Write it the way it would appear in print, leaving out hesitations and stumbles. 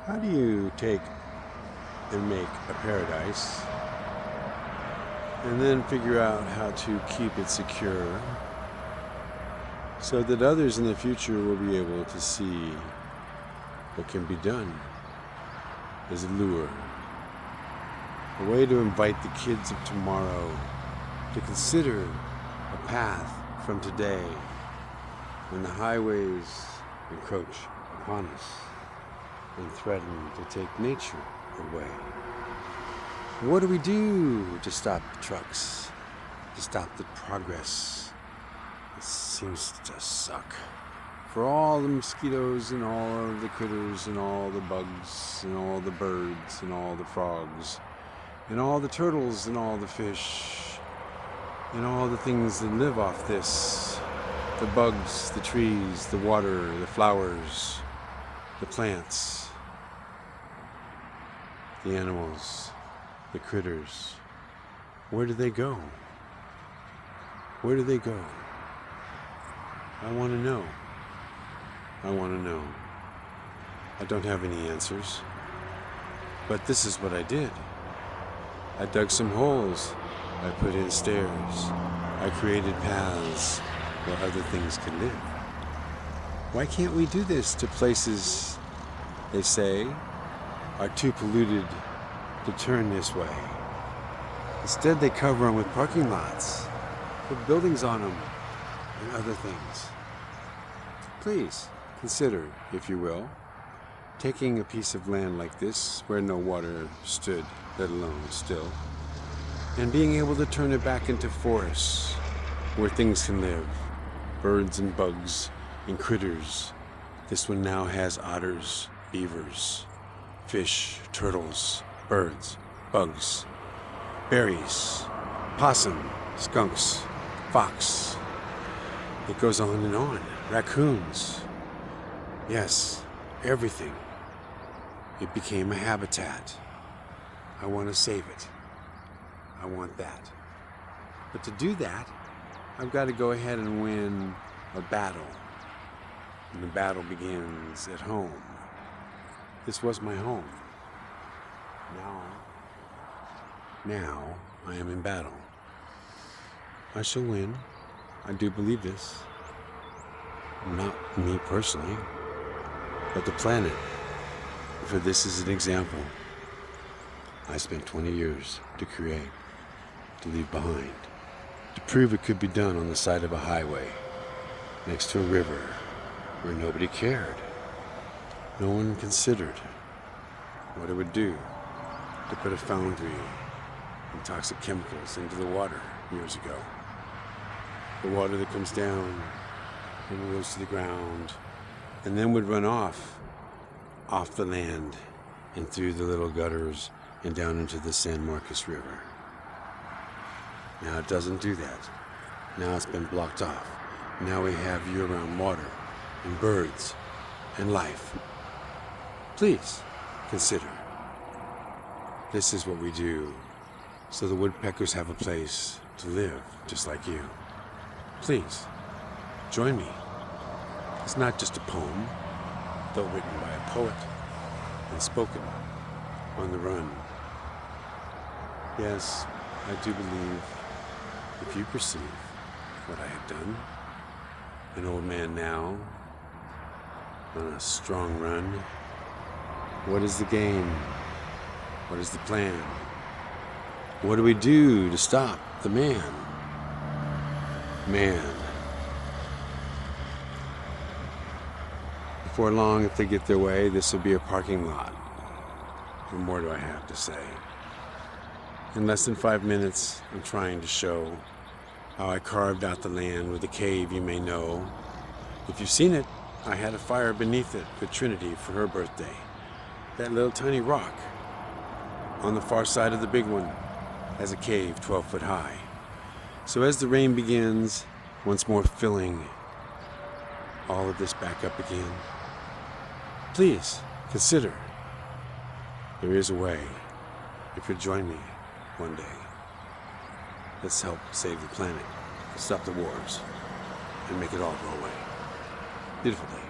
How do you take and make a paradise and then figure out how to keep it secure so that others in the future will be able to see what can be done as a lure, a way to invite the kids of tomorrow to consider a path from today when the highways encroach upon us and threaten to take nature away. What do we do to stop the trucks, to stop the progress? It seems to suck. For all the mosquitoes and all of the critters and all the bugs and all the birds and all the frogs and all the turtles and all the fish and all the things that live off this, the bugs, the trees, the water, the flowers, the plants, the animals, the critters. Where do they go? Where do they go? I want to know. I want to know. I don't have any answers. But this is what I did. I dug some holes. I put in stairs. I created paths where other things could live. Why can't we do this to places, they say, are too polluted to turn this way? Instead, they cover them with parking lots, put buildings on them, and other things. Please consider, if you will, taking a piece of land like this, where no water stood, let alone still, and being able to turn it back into forests where things can live, birds and bugs and critters. This one now has otters, beavers, fish, turtles, birds, bugs, berries, possum, skunks, fox. It goes on and on. Raccoons. Yes, everything. It became a habitat. I want to save it. I want that. But to do that, I've got to go ahead and win a battle. And the battle begins at home. This was my home. Now I am in battle. I shall win. I do believe this. Not me personally, but the planet. For this is an example. I spent 20 years to create, to leave behind, to prove it could be done on the side of a highway, next to a river, where nobody cared. No one considered what it would do to put a foundry and toxic chemicals into the water years ago. The water that comes down and goes to the ground and then would run off the land and through the little gutters and down into the San Marcos River. Now it doesn't do that. Now it's been blocked off. Now we have year-round water and birds and life. Please consider. This is what we do so the woodpeckers have a place to live just like you. Please, join me. It's not just a poem, though written by a poet and spoken on the run. Yes, I do believe if you perceive what I have done, an old man now, on a strong run, what is the game? What is the plan? What do we do to stop the man? Before long, if they get their way, this will be a parking lot. What more do I have to say? In less than 5 minutes, I'm trying to show how I carved out the land with a cave you may know. If you've seen it, I had a fire beneath it for Trinity for her birthday. That little tiny rock on the far side of the big one has a cave 12 foot high. So as the rain begins, once more filling all of this back up again, please consider there is a way. If you'll join me one day, let's help save the planet, stop the wars, and make it all go away. Beautiful day.